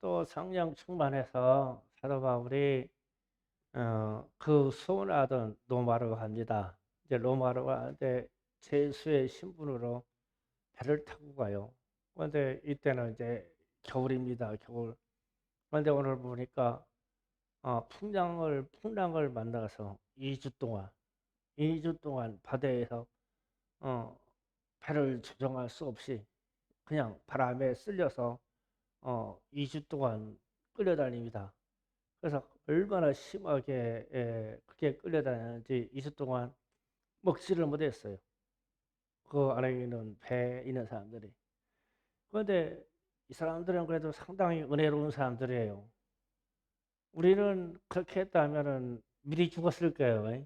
또 성령 충만해서 사도 바울이 그 수원하던 로마로 갑니다. 이제 로마로 가는데 제수의 신분으로 배를 타고 가요. 그런데 이때는 이제 겨울입니다. 겨울. 그런데 오늘 보니까 풍랑을 만나서 2주 동안 바다에서 어, 배를 조정할 수 없이 그냥 바람에 쓸려서 2주 동안 끌려다닙니다. 그래서 얼마나 심하게 그게 끌려다니는지 2주 동안 먹지를 못했어요. 그 안에 있는 배에 있는 사람들이. 그런데 이 사람들은 그래도 상당히 은혜로운 사람들이에요. 우리는 그렇게 했다면은 미리 죽었을 거예요.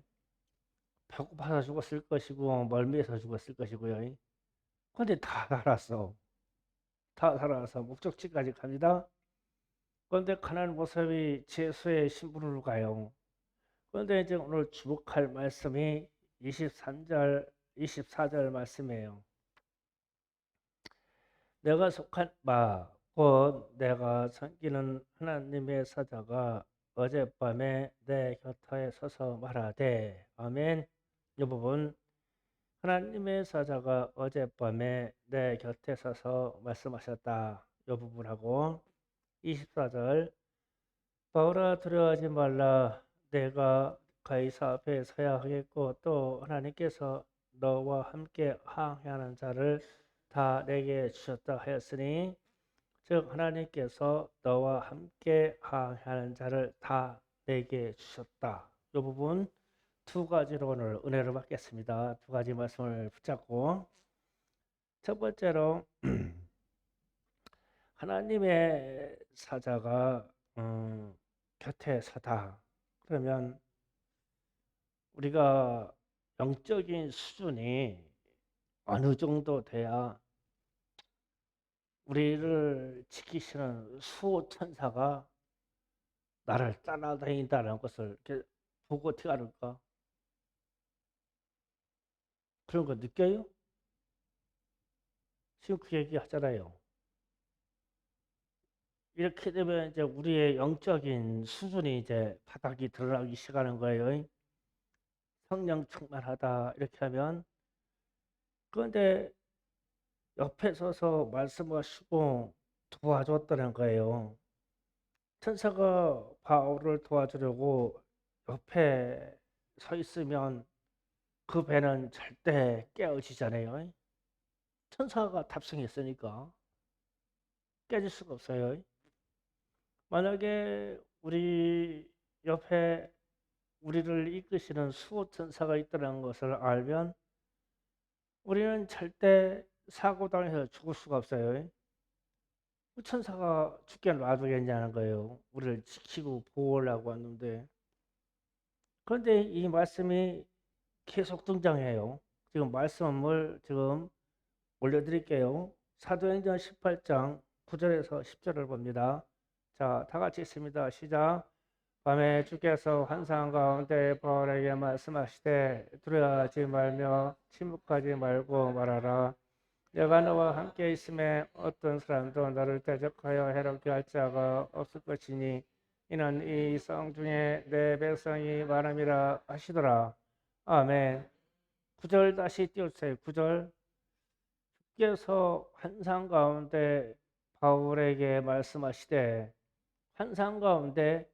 배고파서 죽었을 것이고 멀미해서 죽었을 것이고요. 그런데 다 살았어. 다 살아서 목적지까지 갑니다. 그런데 가난 모습이 제수의 신부로 가요. 그런데 이제 오늘 주목할 말씀이 23절, 24절 말씀이에요. 내가 속한 바, 곧 내가 섬기는 하나님의 사자가 어젯밤에 내 곁에 서서 말하되, 아멘. 이 부분, 하나님의 사자가 어젯밤에 내 곁에 서서 말씀하셨다. 이 부분하고, 24절, 바울아 두려워하지 말라. 내가 가이사 앞에 서야 하겠고 또 하나님께서 너와 함께 항해하는 자를 다 내게 주셨다 하였으니, 즉 하나님께서 너와 함께 항해하는 자를 다 내게 주셨다. 이 부분 두 가지로 오늘 은혜를 받겠습니다. 두 가지 말씀을 붙잡고, 첫 번째로 하나님의 사자가 곁에 서다. 그러면 우리가 영적인 수준이 어느 정도 돼야 우리를 지키시는 수호천사가 나를 따라다닌다는 것을 이렇게 보고 어떻게 알을까? 그런 거 느껴요? 지금 그 얘기 하잖아요. 이렇게 되면 이제 우리의 영적인 수준이 이제 바닥이 드러나기 시작하는 거예요. 성령 충만하다 이렇게 하면. 그런데 옆에 서서 말씀하시고 도와줬다는 거예요. 천사가 바울을 도와주려고 옆에 서 있으면 그 배는 절대 깨어지잖아요. 천사가 탑승했으니까 깨질 수가 없어요. 만약에 우리 옆에 우리를 이끄시는 수호천사가 있다는 것을 알면 우리는 절대 사고당해서 죽을 수가 없어요. 그 천사가 죽게 놔두겠냐는 거예요. 우리를 지키고 보호하려고 왔는데. 그런데 이 말씀이 계속 등장해요. 지금 말씀을 지금 올려드릴게요. 사도행전 18장 9절에서 10절을 봅니다. 자, 다 같이 있습니다. 시작. 밤에 주께서 환상 가운데 바울에게 말씀하시되 두려워하지 말며 침묵하지 말고 말하라. 내가 너와 함께 있음에 어떤 사람도 너를 대적하여 해롭게 할 자가 없을 것이니 이는 이 성 중에 내 백성이 많음이라 하시더라. 아멘. 9절 다시 띄워주세요. 9절. 주께서 환상 가운데 바울에게 말씀하시되, 환상 가운데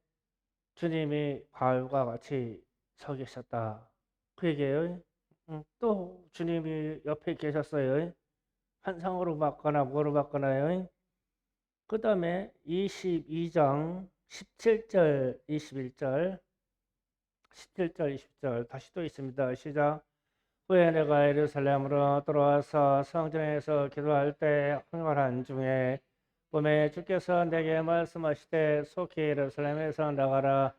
주님이 바울과 같이 서 계셨다. 그 얘기예요. 또 주님이 옆에 계셨어요. 환상으로 받거나 뭐로 받거나요. 그 다음에 22장 17절 21절 17절 20절 다시 또 있습니다. 시작. 후에 내가 예루살렘으로 돌아와서 성전에서 기도할 때 흥얼한 중에 봄에 주께서 내게 말씀하시되 속히 예루살렘에서 나가라.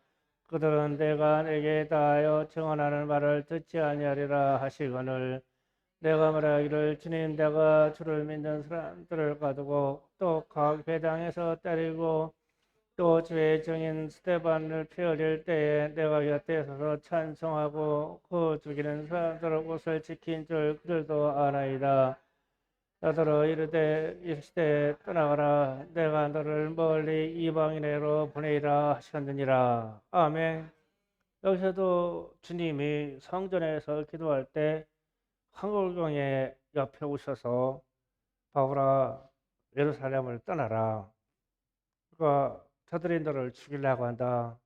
그들은 내가 내게 다하여 증언하는 말을 듣지 아니하리라 하시거늘, 내가 말하기를 주님 내가 주를 믿는 사람들을 가두고 또 각 회당에서 때리고 또 주의 증인 스테반을 피 흘릴 때에 내가 곁에 서서 찬송하고 그 죽이는 사람들의 옷을 지킨 줄 그들도 아나이다. 나더러 이르되 이 시대에 떠나가라. 내가 너를 멀리 이방인에로 보내리라 하셨느니라. 아멘. 여기서도 주님이 성전에서 기도할 때 황홀경의 옆에 오셔서 바울아 예루살렘을 떠나라. 그가 저들이 너를 죽이려고 한다.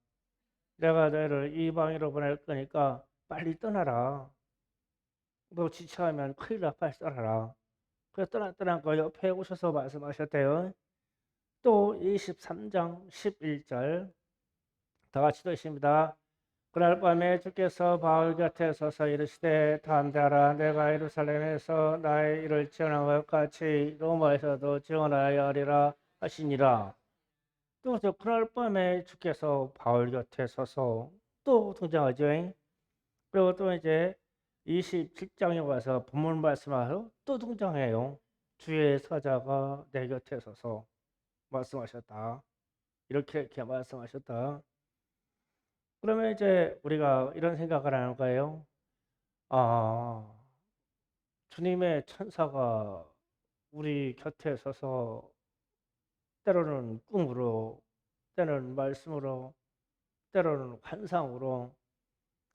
내가 너를 이방인으로 보낼 거니까 빨리 떠나라. 너 지체하면 큰일 나. 빨리 떠나라. 그래서 떠난 거 옆에 오셔서 말씀하셨대요. 또 23장 11절 다 같이 읽습니다. 그날 밤에 주께서 바울 곁에 서서 이르시되 담대하라. 내가 예루살렘에서 나의 일을 증언한 것 같이 로마에서도 증언하여 하리라 하시니라. 또 그날 밤에 주께서 바울 곁에 서서 또 등장하죠. 그리고 또 이제 27장에 와서 본문 말씀하셔 또 등장해요. 주의 사자가 내 곁에 서서 말씀하셨다. 이렇게 말씀하셨다. 그러면 이제 우리가 이런 생각을 하는 거예요. 아, 주님의 천사가 우리 곁에 서서 때로는 꿈으로, 때로는 말씀으로, 때로는 환상으로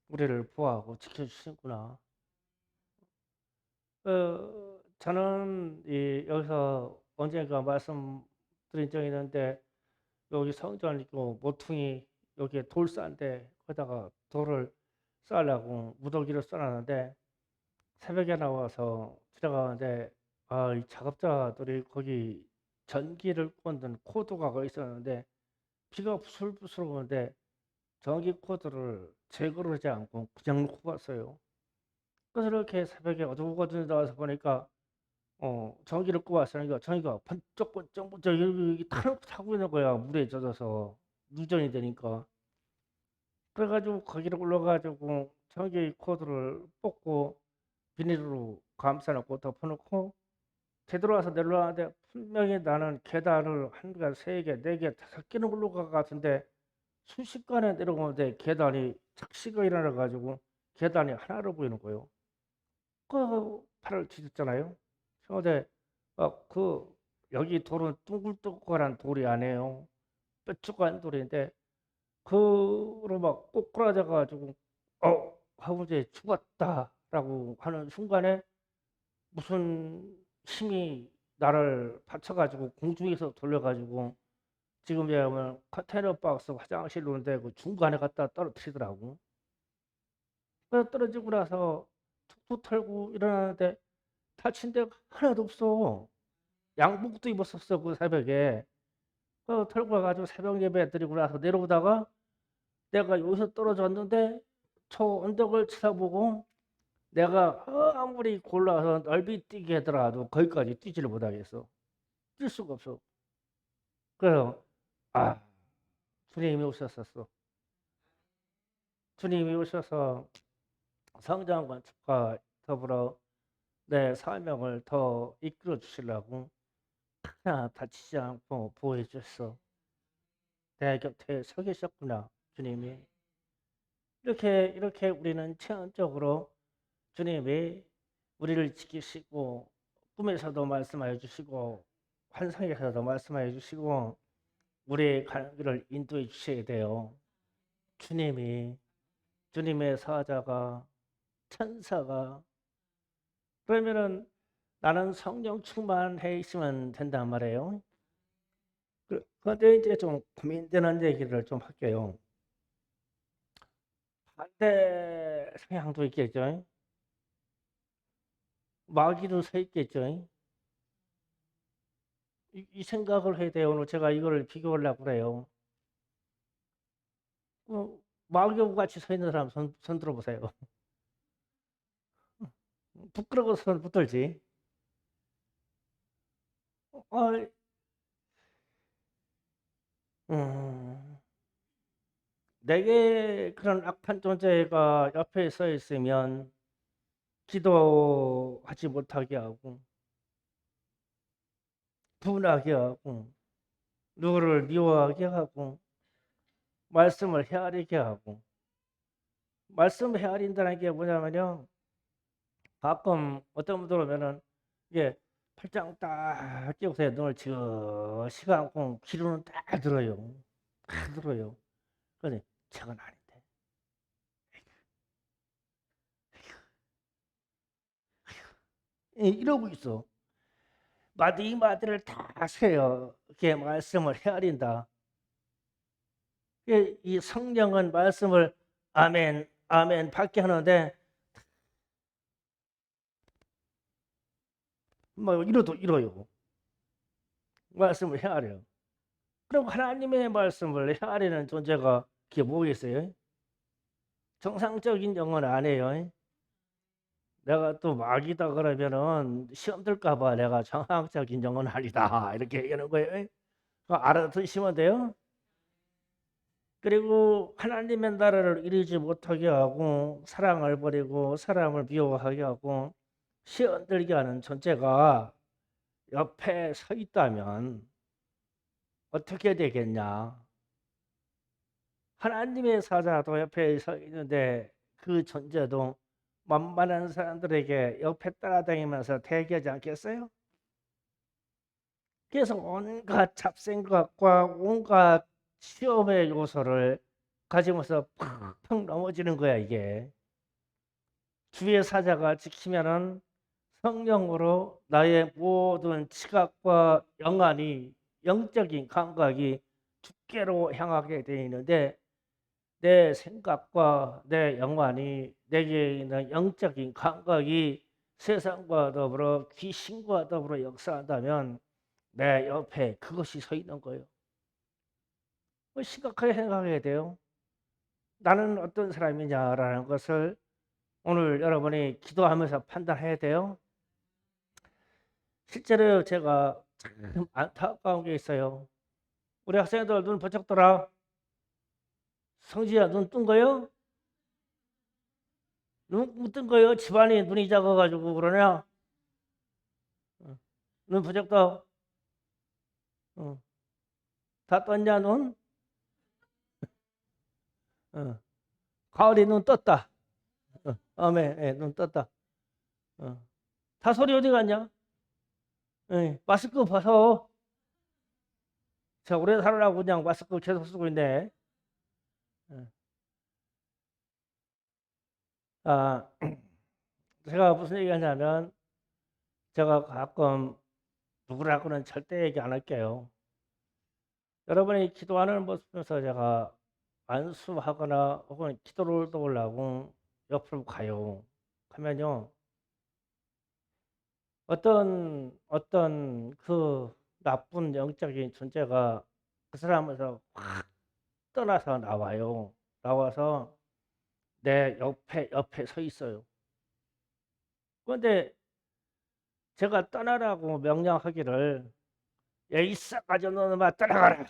우리를 보호하고 지켜주시구나. 저는 여기서 언젠가 말씀드린 적이 있는데 여기 성전 있고 모퉁이 여기에 돌 쌓는데 거기다가 돌을 쌓으려고 무더기를 써놨는데 새벽에 나와서 들어가는데 이 작업자들이 거기 전기를 꽂는 코드가 거기 있었는데 비가 부슬부슬 오는데 전기 코드를 제거를 하지 않고 그냥 놓고 갔어요. 그래서 이렇게 새벽에 어둑어둑 나와서 보니까 전기를 꽂았으니까 전기가 번쩍번쩍 여기 타고 있는 거야. 물에 젖어서 누전이 되니까. 그래가지고 거기를 올라가지고 전기 코드를 뽑고 비닐로 감싸놓고 덮어놓고 되돌아와서 내려왔는데 분명히 나는 계단을 한 개, 세 개, 네 개, 다섯 개는 올라간 것 같은데 순식간에 내려오는데 계단이 착시가 일어나가지고 계단이 하나로 보이는 거예요. 그 팔을 뒤졌잖아요. 근데 여기 돌은 둥글둥글한 돌이 아니에요. 뾰족한 돌인데 그로 막 꼬꾸라져 가지고 하고 이제 죽었다라고 하는 순간에 무슨 힘이 나를 받쳐가지고 공중에서 돌려가지고 지금 얘기하면 컨테이너 박스 화장실 오는데 그 중간에 갖다 떨어뜨리더라고. 그래서 떨어지고 나서 툭툭 털고 일어나는데 다친 데가 하나도 없어. 양복도 입었었어 그 새벽에. 털고 가가지고 새벽 예배 드리고 나서 내려오다가 내가 여기서 떨어졌는데 저 언덕을 쳐다보고 내가 아무리 골라서 넓이 뛰게 하더라도 거기까지 뛰지를 못하겠어. 뛸 수가 없어. 그래서 주님이 오셨었어. 주님이 오셔서 성장 건축과 더불어 내 사명을 더 이끌어 주시려고 하나 다치지 않고 보호해 주셨어. 내 곁에 서 계셨구나 주님이. 이렇게 우리는 체험적으로 주님이 우리를 지키시고 꿈에서도 말씀하여 주시고 환상에서도 말씀하여 주시고 우리의 가는 길을 인도해 주셔야 돼요. 주님의 사자가 천사가 그러면은 나는 성령 충만해 있으면 된단 말이에요. 그런데 이제 좀 고민되는 얘기를 좀 할게요. 반대 성향도 있겠죠. 마귀도 서 있겠죠. 이 생각을 해야 돼요. 오늘 제가 이걸 비교하려고 그래요. 마귀하고 같이 서 있는 사람 손 들어보세요. 부끄러워서 손 붙들지. 어, 내게 그런 악한 존재가 옆에 서 있으면 기도하지 못하게 하고 분하게 하고 누구를 미워하게 하고 말씀을 헤아리게 하고 말씀 헤아린다는 게 뭐냐면요. 가끔 어떤 분들 오면은 이게 팔짱 딱 끼고서 눈을 지그시 감고 귀로는 딱 들어요. 딱 들어요. 그런데 저건 아닌데. 이러고 있어. 마디 마디를 다 세요. 이렇게 말씀을 헤아린다. 이 성령은 말씀을 아멘, 아멘 받게 하는데 뭐 이러도 이러요. 말씀을 헤아려. 그럼 하나님의 말씀을 헤아리는 존재가 그게 뭐겠어요? 정상적인 영은 아니에요. 내가 또 막이다 그러면은 시험 들까 봐 내가 정상적인 영은 아니다 이렇게 얘기하는 거예요. 그거 알아두시면 돼요. 그리고 하나님의 나라를 이루지 못하게 하고 사랑을 버리고 사람을 미워하게 하고 시험 들게 하는 존재가 옆에 서 있다면 어떻게 되겠냐? 하나님의 사자도 옆에 서 있는데 그 존재도 만만한 사람들에게 옆에 따라다니면서 대기하지 않겠어요? 그래서 온갖 잡생각과 온갖 시험의 요소를 가지면서 팍팍 넘어지는 거야 이게. 주의 사자가 지키면은 성령으로 나의 모든 지각과 영안이 영적인 감각이 주께로 향하게 되어 있는데 내 생각과 내 영안이 내게 있는 영적인 감각이 세상과 더불어 귀신과 더불어 역사한다면 내 옆에 그것이 서 있는 거예요. 심각하게 생각해야 돼요. 나는 어떤 사람이냐라는 것을 오늘 여러분이 기도하면서 판단해야 돼요. 실제로 제가 참 안타까운 게 있어요. 우리 학생들 눈 번쩍 떠라. 성지야 눈 뜬 거요? 눈 못 뜬 거요? 집안이 눈이 작아가지고 그러냐? 어. 눈 번쩍 떠. 어. 다 떴냐 눈? 어. 가을이 눈 떴다. 아멘. 예, 눈 떴다. 어. 다 소리 어디 갔냐? 예, 마스크 벗어. 자, 오래 살으라고 그냥 마스크 계속 쓰고 있네. 예. 아, 제가 무슨 얘기 하냐면, 제가 가끔 누구라고는 절대 얘기 안 할게요. 여러분이 기도하는 모습에서 제가 안수하거나 혹은 기도를 도우려고 옆으로 가요. 하면요, 어떤 그 나쁜 영적인 존재가 그 사람에서 확 떠나서 나와요. 나와서 내 옆에 서 있어요. 그런데 제가 떠나라고 명령하기를 여기 싸가지 없는 놈아 떠나가라.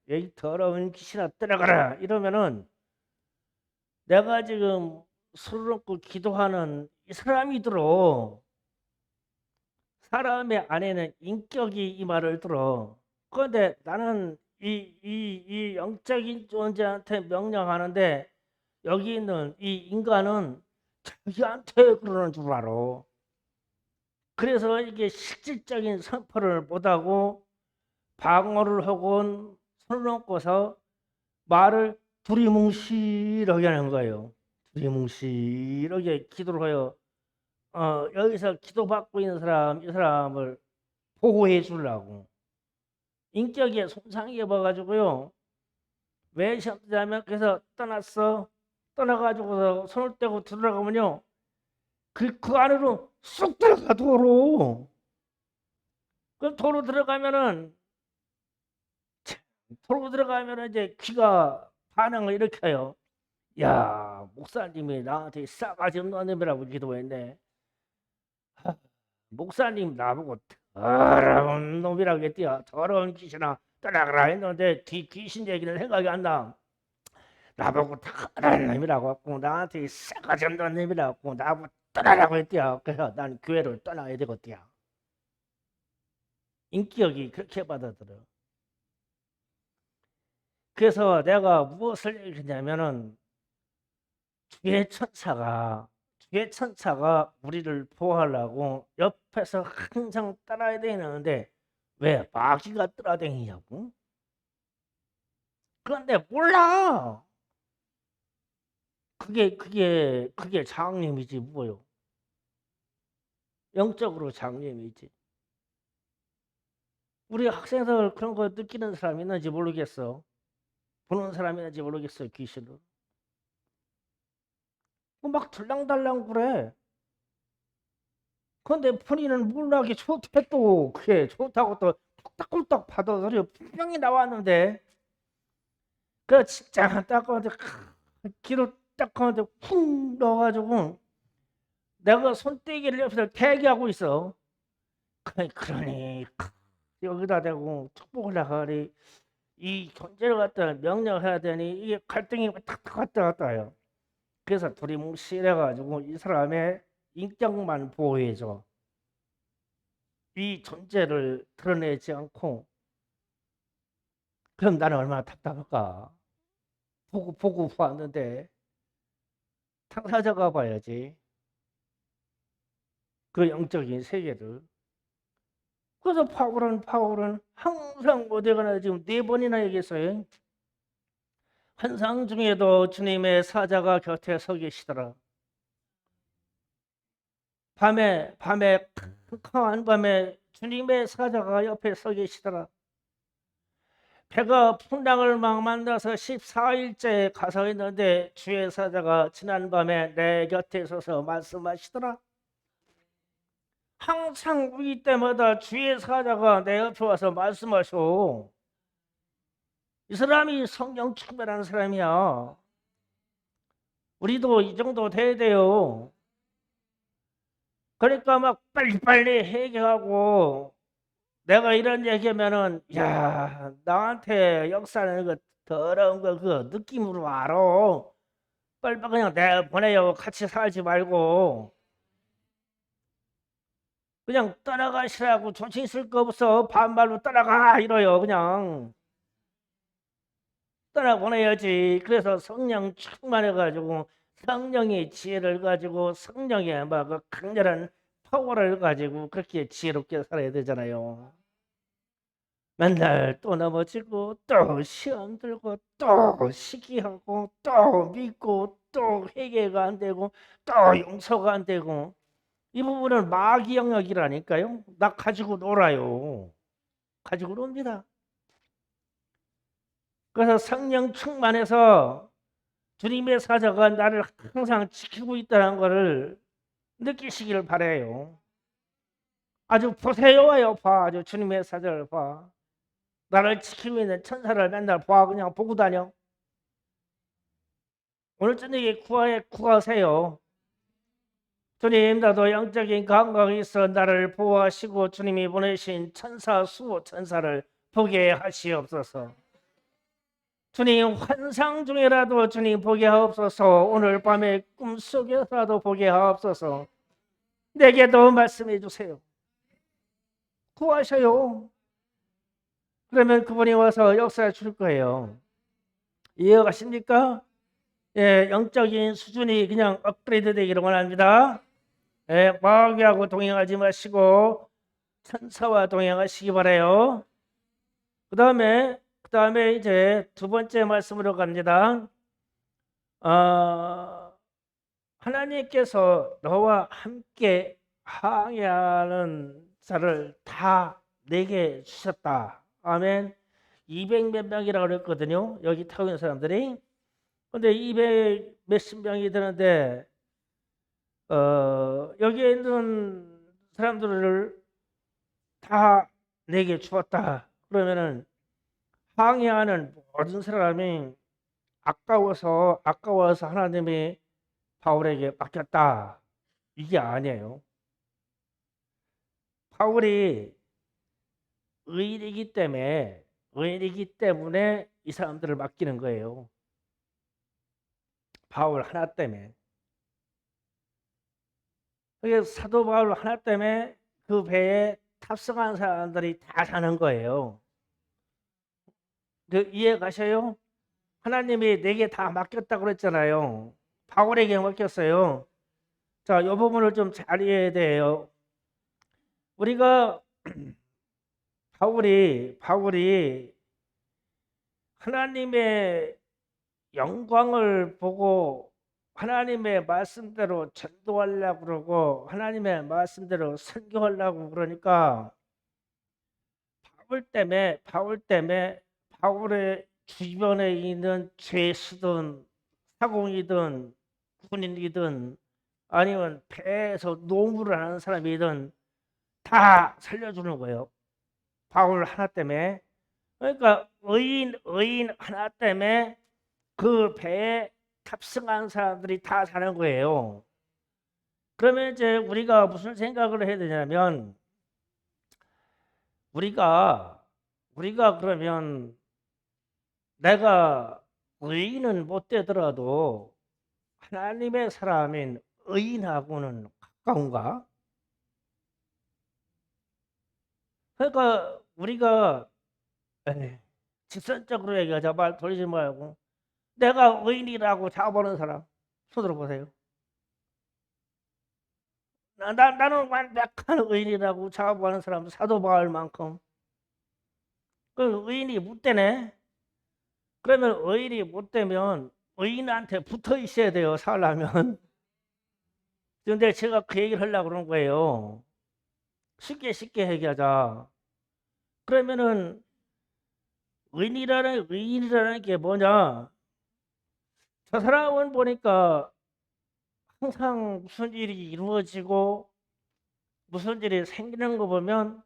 여기 더러운 귀신아 떠나가라. 이러면은 내가 지금 술을 놓고 기도하는 이 사람이 들어. 사람의 안에는 인격이 이 말을 들어. 그런데 나는 이 영적인 존재한테 명령하는데 여기 있는 이 인간은 자기한테 그러는 줄 알아. 그래서 이게 실질적인 선포를 못하고 방어를 하고 손을 얹고서 말을 두리뭉실하게 하는 거예요. 두리뭉실하게 기도를 해요. 여기서 기도받고 있는 사람, 이 사람을 보호해 주려고. 인격에 손상이 입어가지고요. 왜 시험자면 그래서 떠났어. 떠나가지고서 손을 떼고 들어가면요. 그 안으로 쑥 들어가 도로. 그 도로 들어가면은 도로 들어가면은 이제 귀가 반응을 일으켜요. 야 목사님이 나한테 싸가지 없는 놈이라고 기도했네. 목사님 나보고 더러운 놈이라고 했대요. 더러운 귀신아 떠나가라 했는데 귀신 얘기는 생각이 안 나. 나보고 더러운 놈이라고 했고 나한테 싸가지 없는 놈이라고 했고 나보고 떠나라고 했대요. 그래서 난 교회를 떠나야 되겠대요. 인격이 그렇게 받아들여. 그래서 내가 무엇을 얘기했냐면은 주의 천사가 주의 천사가 우리를 보호하려고 옆에서 항상 따라야 되는데 왜 마귀가 따라다니냐고? 그런데 몰라. 그게 장님이지 뭐요. 영적으로 장님이지. 우리 학생들 그런 거 느끼는 사람 있는지 모르겠어. 보는 사람 있는지 모르겠어. 귀신을. 막 들랑달랑 그래. 근데 본인은 몰라게 좋대 또 그게 좋다고 또 꿀떡꿀떡 받아들여 분명히 나왔는데 그 진짜 딱하는데 기로 딱하는데 쿵 넣어가지고 내가 손떼기를 옆에서 대기하고 있어. 그러니 여기다 대고 축복을 나가리 이 존재를 갖다 명령해야 되니 이게 갈등이 탁탁 왔다 갔다 해요. 그래서 둘이 뭉실해가지고 이 사람의 인격만 보호해줘. 이 존재를 드러내지 않고 그럼 나는 얼마나 답답할까. 보고 보았는데 당사자가 봐야지 그 영적인 세계를. 그래서 파울은 항상 어디 가나 지금 4번이나 얘기했어요. 환상 중에도 주님의 사자가 곁에 서 계시더라. 밤에 캄캄한 밤에 주님의 사자가 옆에 서 계시더라. 배가 풍랑을 막 만나서 14일째 가서 있는데 주의 사자가 지난밤에 내 곁에 서서 말씀하시더라. 항상 위기 때마다 주의 사자가 내 옆에 와서 말씀하셔. 이 사람이 성령 충만한 사람이야. 우리도 이 정도 돼야 돼요. 그러니까 막 빨리빨리 해결하고 내가 이런 얘기하면은 야 나한테 역사는 그 더러운 거 그 느낌으로 알아. 빨리 그냥 내보내요. 같이 살지 말고 그냥 떠나가시라고 조치 있을 거 없어. 반말로 떠나가 이러요. 그냥 떠나보내야지. 그래서 성령 충만해가지고 성령의 지혜를 가지고 성령의 막 그 강렬한 파워를 가지고 그렇게 지혜롭게 살아야 되잖아요. 맨날 또 넘어지고 또 시험 들고 또 시기하고 또 믿고 또 회개가 안 되고 또 용서가 안 되고 이 부분은 마귀 영역이라니까요. 나 가지고 놀아요. 가지고 놉니다. 그래서 성령 충만해서 주님의 사자가 나를 항상 지키고 있다는 것을 느끼시기를 바래요. 아주 보세요. 봐. 아주 주님의 사자를 봐. 나를 지키고 있는 천사를 맨날 봐. 그냥 보고 다녀. 오늘 저녁에 구하세요. 주님, 나도 영적인 감각이 있어 나를 보호하시고 주님이 보내신 천사 수호 천사를 보게 하시옵소서. 주님, 환상 중에라도 주님 보게 하옵소서. 오늘 밤에 꿈속에서라도 보게 하옵소서. 내게도 말씀해 주세요. 구하셔요. 그러면 그분이 와서 역사해 줄 거예요. 이해가십니까? 예, 영적인 수준이 그냥 업그레이드 되기를 원합니다. 예, 마귀하고 동행하지 마시고 천사와 동행하시기 바라요. 그다음에 이제 두 번째 말씀으로 갑니다. 하나님께서 너와 함께 항해하는 자를 다 내게 주셨다. 아멘. 200 몇 명이라고 그랬거든요. 여기 타고 있는 사람들이. 근데 200 몇십 명이 되는데 여기에 있는 사람들을 다 내게 주었다. 그러면은 항해하는 모든 사람이 아까워서 하나님이 바울에게 맡겼다. 이게 아니에요. 바울이 의인이기 때문에 이 사람들을 맡기는 거예요. 바울 하나 때문에. 그래서 사도 바울 하나 때문에 그 배에 탑승한 사람들이 다 사는 거예요. 이해 가셔요? 하나님이 내게 다 맡겼다고 그랬잖아요. 바울에게 맡겼어요. 자, 이 부분을 좀 잘 이해해야 돼요. 우리가 바울이 하나님의 영광을 보고 하나님의 말씀대로 전도하려고 그러고 하나님의 말씀대로 선교하려고 그러니까 바울 때문에 바울의 주변에 있는 죄수든 사공이든 군인이든 아니면 배에서 노무를 하는 사람이든 다 살려주는 거예요. 바울 하나 때문에. 그러니까 의인 하나 때문에 그 배에 탑승한 사람들이 다 사는 거예요. 그러면 이제 우리가 무슨 생각을 해야 되냐면 우리가 그러면 내가 의인은 못 되더라도 하나님의 사람인 의인하고는 가까운가? 그러니까 우리가 에이, 직선적으로 얘기하자. 말 돌리지 말고 내가 의인이라고 잡아보는 사람 손 들어보세요. 나는 완벽한 의인이라고 잡아보는 사람 사도 바울만큼. 그 의인이 못 되네. 그러면 의인이 못 되면 의인한테 붙어 있어야 돼요, 살려면. 근데 제가 그 얘기를 하려고 그런 거예요. 쉽게 얘기하자. 그러면은 의인이라는 게 뭐냐? 저 사람은 보니까 항상 무슨 일이 이루어지고 무슨 일이 생기는 거 보면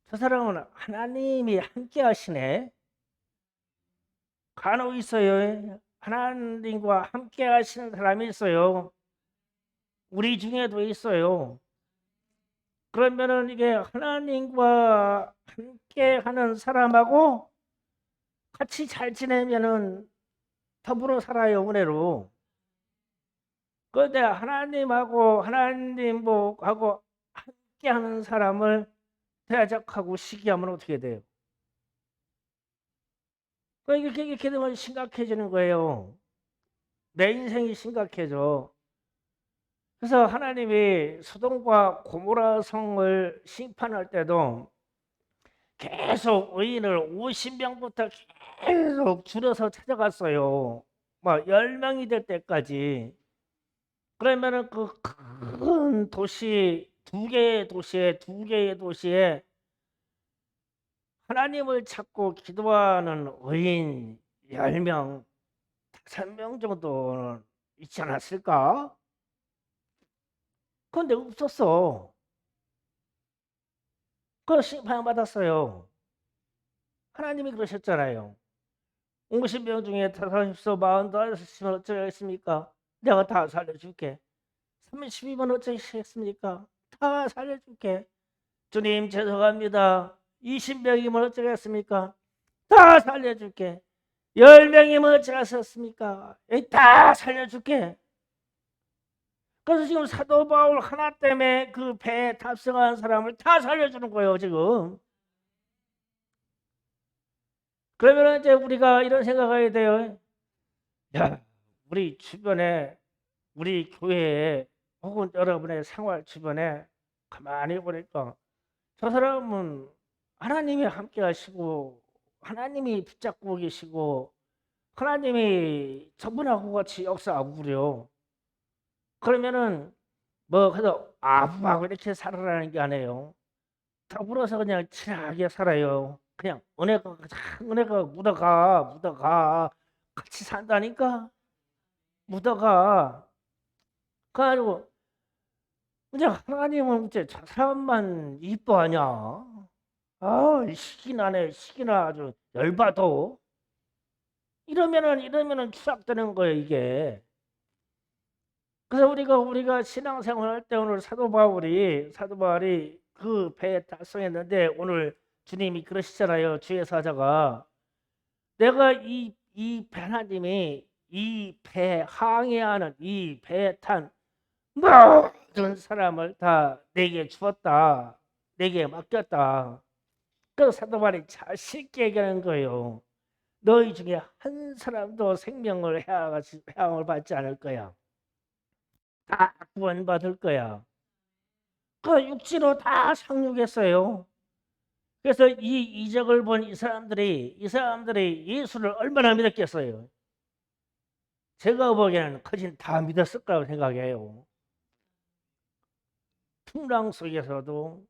저 사람은 하나님이 함께 하시네. 간혹 있어요. 하나님과 함께 하시는 사람이 있어요. 우리 중에도 있어요. 그러면은 이게 하나님과 함께 하는 사람하고 같이 잘 지내면은 더불어 살아요, 은혜로. 그런데 하나님하고 함께 하는 사람을 대적하고 시기하면 어떻게 돼요? 그러니까 이렇게 되면 심각해지는 거예요. 내 인생이 심각해져. 그래서 하나님이 소돔과 고모라 성을 심판할 때도 계속 의인을 50명부터 계속 줄여서 찾아갔어요. 막 10명이 될 때까지. 그러면은 그 큰 도시, 두 개의 도시에 하나님을 찾고 기도하는 의인 10명, 5명 정도는 있지 않았을까? 그런데 없었어. 그 심판받았어요. 하나님이 그러셨잖아요. 50명 중에 50소 45면 어쩌겠습니까? 내가 다 살려줄게. 32번 어쩌겠습니까? 다 살려줄게. 주님 죄송합니다. 20명이면 어쩌겠습니까? 다 살려줄게. 10명이면 어쩌겠습니까? 다 살려줄게. 그래서 지금 사도 바울 하나 때문에 그 배에 탑승한 사람을 다 살려주는 거예요, 지금. 그러면 이제 우리가 이런 생각해야 돼요. 야, 우리 주변에, 우리 교회에, 혹은 여러분의 생활 주변에 가만히 보니까 저 사람은 하나님이 함께 하시고, 하나님이 붙잡고 계시고, 하나님이 저분하고 같이 역사하고 그래요. 그러면은, 뭐, 그래서 아부하고 이렇게 살아라는 게 아니에요. 더불어서 그냥 친하게 살아요. 그냥 은혜가 묻어가 같이 산다니까 묻어가. 그래가지고 이제 하나님은 이제 저 사람만 이뻐하냐? 아, 시기나네 아주 열받아. 이러면은 추락되는 거예요 이게. 그래서 우리가 신앙생활 할 때 오늘 사도 바울이 그 배에 탑승했는데 오늘 주님이 그러시잖아요. 주의 사자가 내가 이 하나님이 이 배 항해하는 이 배에 탄 모든 사람을 다 내게 주었다. 내게 맡겼다. 그 사도 바울이 잘 쉽게 얘기하는 거예요. 너희 중에 한 사람도 생명을 해양을 받지 않을 거야. 다 구원받을 거야. 그 육지로 다 상륙했어요. 그래서 이 이적을 본 이 사람들이 예수를 얼마나 믿었겠어요. 제가 보기에는 거진 다 믿었을 거라고 생각해요. 풍랑 속에서도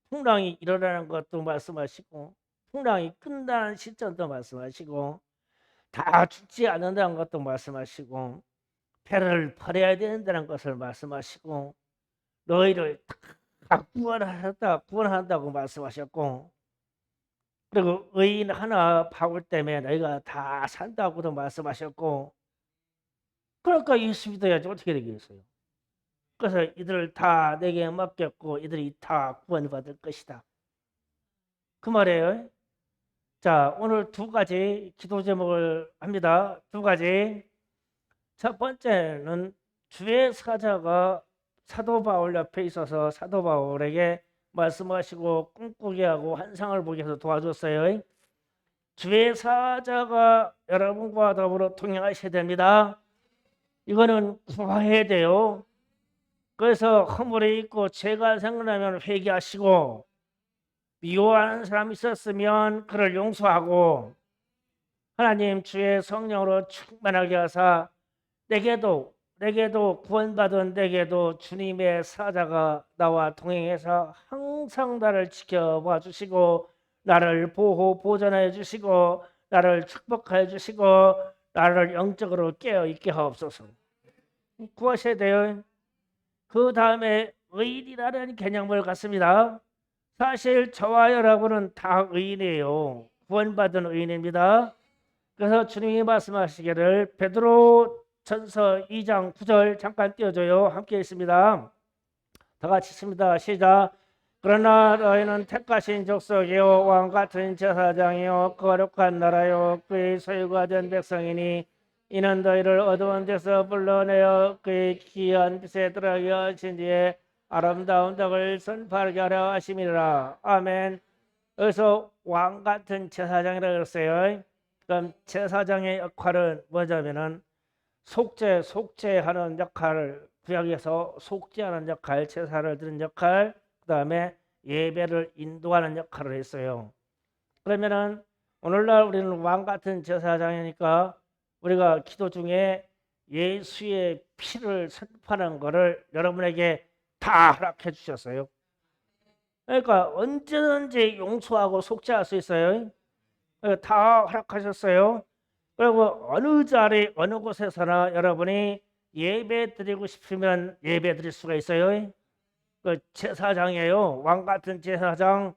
풍랑이 일어나는 것도 말씀하시고, 풍랑이 끝나는 시점도 말씀하시고, 다 죽지 않는다는 것도 말씀하시고, 배를 버려야 된다는 것을 말씀하시고, 너희를 다 구원한다고 말씀하셨고, 그리고 의인 하나 파울 때문에 너희가 다 산다고도 말씀하셨고, 그러니까 예수 믿어야지 어떻게 되겠어요. 그래서 이들을 다 내게 맡겼고 이들이 다 구원받을 것이다, 그 말이에요. 자, 오늘 두 가지 기도 제목을 합니다. 두 가지. 첫 번째는 주의 사자가 사도 바울 옆에 있어서 사도 바울에게 말씀하시고 꿈꾸게 하고 환상을 보게 해서 도와줬어요. 주의 사자가 여러분과 더불어 통행하셔야 됩니다. 이거는 구해야 돼요. 그래서 허물이 있고 죄가 생각나면 회개하시고, 미워하는 사람이 있었으면 그를 용서하고, 하나님 주의 성령으로 충만하게 하사 내게도 구원받은 내게도 주님의 사자가 나와 동행해서 항상 나를 지켜봐 주시고, 나를 보존해 주시고, 나를 축복해 주시고, 나를 영적으로 깨어 있게 하옵소서. 구하셔야 돼요. 그 다음에 의인이라는 개념을 갖습니다. 사실 저와 여러분은 다 의인이에요. 구원받은 의인입니다. 그래서 주님이 말씀하시기를, 베드로 전서 2장 9절 잠깐 띄워줘요. 함께 있습니다. 다 같이 있습니다. 시작. 그러나 너희는 택하신 족속이요 왕같은 제사장이요 거룩한 나라요 그의 소유가 된 백성이니, 이는 너희를 어두운 데서 불러내어 그의 귀한 빛에 들어가게 하신 뒤에 아름다운 덕을 선포하게 하려 하심이라. 아멘. 여기서 왕같은 제사장이라고 했어요. 그럼 제사장의 역할은 뭐냐면은 속죄하는 역할을, 구약에서 속죄하는 역할, 제사를 드리는 역할, 그 다음에 예배를 인도하는 역할을 했어요. 그러면은 오늘날 우리는 왕같은 제사장이니까 우리가 기도 중에 예수의 피를 선포하는 것을 여러분에게 다 허락해 주셨어요. 그러니까 언제든지 용서하고 속죄할 수 있어요. 다 허락하셨어요. 그리고 어느 자리 어느 곳에서나 여러분이 예배 드리고 싶으면 예배 드릴 수가 있어요. 그 제사장이에요. 왕 같은 제사장.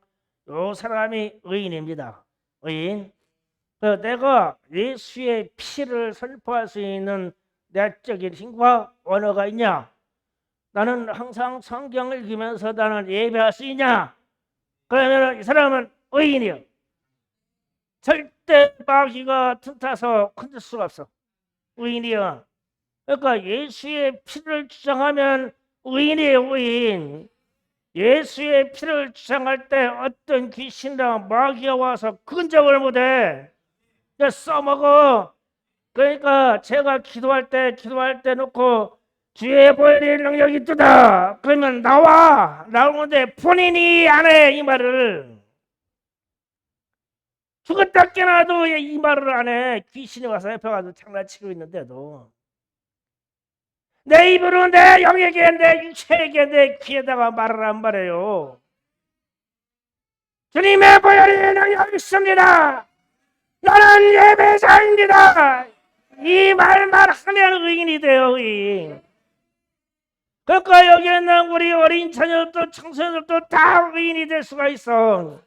요 사람이 의인입니다. 의인. 내가 예수의 피를 선포할 수 있는 내적인 힘과 언어가 있냐? 나는 항상 성경을 읽으면서 나는 예배할 수 있냐? 그러면 이 사람은 의인이요. 절대 마귀가 틈타서 건들 수가 없어. 의인이요. 그러니까 예수의 피를 주장하면 의인이에요. 의인. 예수의 피를 주장할 때 어떤 귀신이나 마귀가 와서 근접을 못해. 써먹어. 그러니까 제가 기도할 때 놓고 주의 보혈의 능력이 있다 그러면 나오는데 본인이 안 해. 이 말을 죽었다 깨나도 이 말을 안 해. 귀신이 와서 옆에 가서 장난치고 있는데도 내 입으로 내 영에게 내 육체에게 내 귀에다가 말을 안 말해요. 주님의 보혈의 능력이 있습니다. 나는 예배자입니다. 이 말만 하면 의인이 돼요. 의인. 그러니까 여기에 있는 우리 어린 자녀들도 청소년들도 다 의인이 될 수가 있어.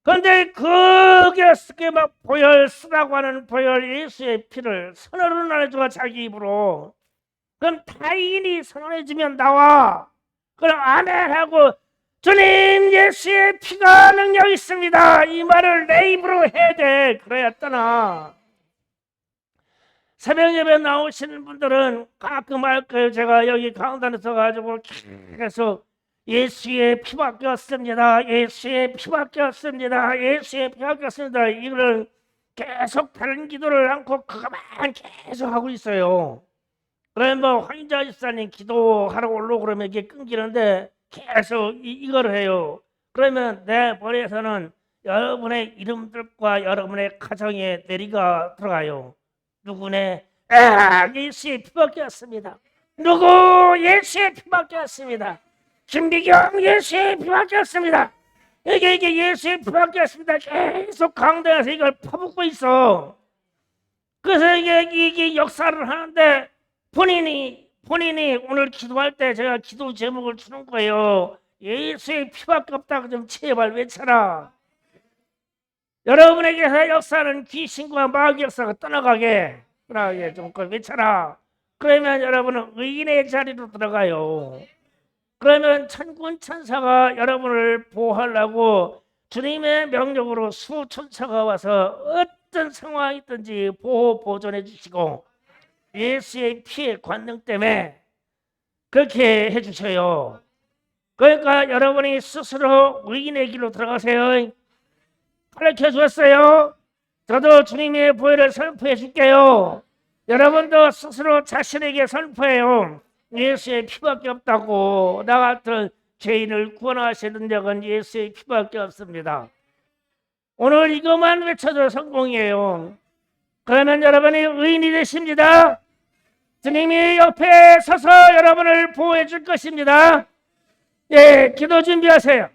그런데 그게 막 보혈 쓰라고 하는 보혈 예수의 피를 선언을 안 해줘. 자기 입으로. 그럼 타인이 선언해주면 나와. 그럼 아멘 하고 주님 예수의 피가 능력 있습니다. 이 말을 내 입으로 해야 돼. 그래야 떠나. 새벽 예배 나오시는 분들은 가끔 할 거예요. 제가 여기 강단에서 가지고 계속 예수의 피밖에 없습니다. 예수의 피밖에 없습니다. 예수의 피밖에 없습니다. 이거를 계속 다른 기도를 않고 그것만 계속 하고 있어요. 그러면 뭐 황인자 집사님 기도하러 올라오고 그러면 이게 끊기는데 계속 이걸 해요. 그러면 내 머리에서는 여러분의 이름들과 여러분의 가정에 내리가 들어가요. 누구네? 예수의 피밖에 없습니다. 누구? 예수의 피밖에 없습니다. 김비경 예수의 피밖에 없습니다. 이게 예수의 피밖에 없습니다. 계속 강대에서 이걸 퍼붓고 있어. 그래서 이게 역사를 하는데 본인이 오늘 기도할 때 제가 기도 제목을 주는 거예요. 예수의 피밖에 없다고 좀 제발 외쳐라. 여러분에게서 역사는 귀신과 마귀 역사가 떠나가게 좀 외쳐라. 그러면 여러분은 의인의 자리로 들어가요. 그러면 천군 천사가 여러분을 보호하려고 주님의 명령으로 수천사가 와서 어떤 상황이 있든지 보호 보존해 주시고 예수의 피의 권능 때문에 그렇게 해주셔요. 그러니까 여러분이 스스로 의인의 길로 들어가세요. 가르쳐 주었어요. 저도 주님의 보혈을 선포해 줄게요. 여러분도 스스로 자신에게 선포해요. 예수의 피밖에 없다고. 나 같은 죄인을 구원하시는 적은 예수의 피밖에 없습니다. 오늘 이것만 외쳐도 성공이에요. 그러면 여러분이 의인이 되십니다. 주님이 옆에 서서 여러분을 보호해 줄 것입니다. 예, 기도 준비하세요.